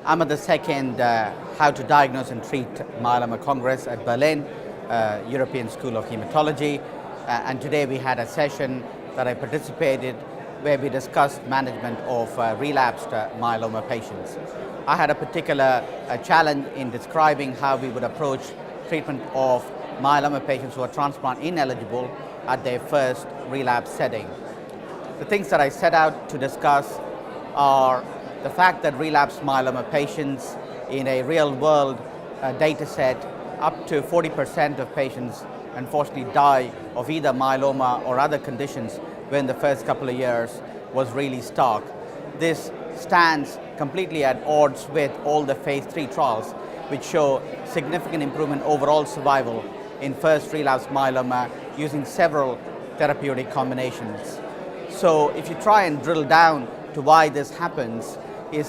I'm at the second How to Diagnose and Treat Myeloma Congress at Berlin, European School of Hematology. And today we had a session that I participated where we discussed management of relapsed myeloma patients. I had a particular challenge in describing how we would approach treatment of myeloma patients who are transplant ineligible at their first relapse setting. The things that I set out to discuss are the fact that relapsed myeloma patients in a real-world data set, up to 40% of patients unfortunately die of either myeloma or other conditions within the first couple of years, was really stark. This stands completely at odds with all the phase 3 trials, which show significant improvement overall survival in first relapsed myeloma using several therapeutic combinations. So if you try and drill down to why this happens,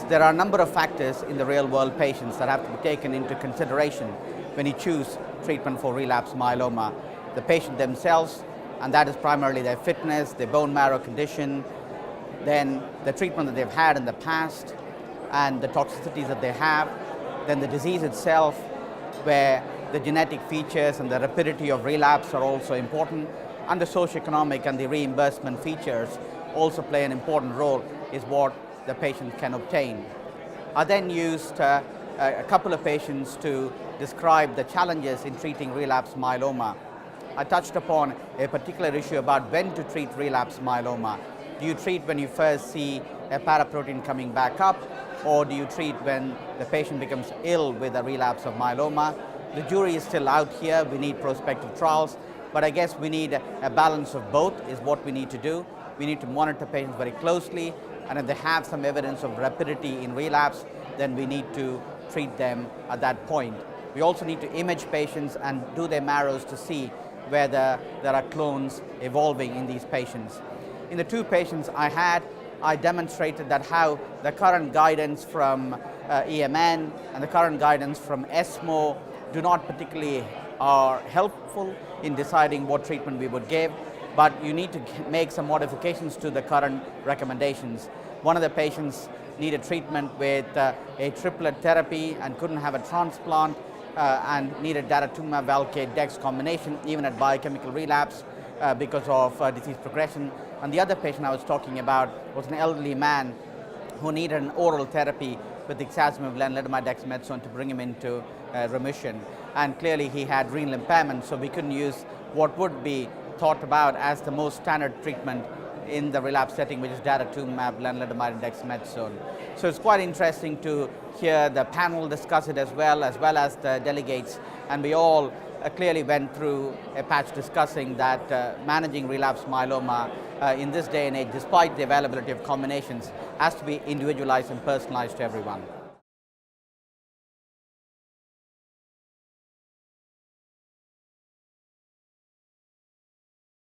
there are a number of factors in the real world patients that have to be taken into consideration when you choose treatment for relapsed myeloma. The patient themselves, and that is primarily their fitness, their bone marrow condition, then the treatment that they've had in the past, and the toxicities that they have, then the disease itself, where the genetic features and the rapidity of relapse are also important, and the socioeconomic and the reimbursement features also play an important role, is what the patient can obtain. I then used a couple of patients to describe the challenges in treating relapsed myeloma. I touched upon a particular issue about when to treat relapsed myeloma. Do you treat when you first see a paraprotein coming back up, or do you treat when the patient becomes ill with a relapse of myeloma? The jury is still out here. We need prospective trials, but I guess we need a balance of both is what we need to do. We need to monitor patients very closely, and if they have some evidence of rapidity in relapse, then we need to treat them at that point. We also need to image patients and do their marrows to see whether there are clones evolving in these patients. In the two patients I had, I demonstrated that how the current guidance from EMN and the current guidance from ESMO do not particularly are helpful in deciding what treatment we would give, but you need to make some modifications to the current recommendations. One of the patients needed treatment with a triplet therapy and couldn't have a transplant and needed daratumumab, Velcade, Dex combination even at biochemical relapse because of disease progression. And the other patient I was talking about was an elderly man who needed an oral therapy with ixazomib, lenalidomide, dexamethasone to bring him into remission. And clearly he had renal impairment, so we couldn't use what would be thought about as the most standard treatment in the relapse setting, which is daratumumab, lenalidomide, and dexamethasone. So it's quite interesting to hear the panel discuss it as well as the delegates, and we all clearly went through a patch discussing that managing relapsed myeloma in this day and age, despite the availability of combinations, has to be individualized and personalized to everyone.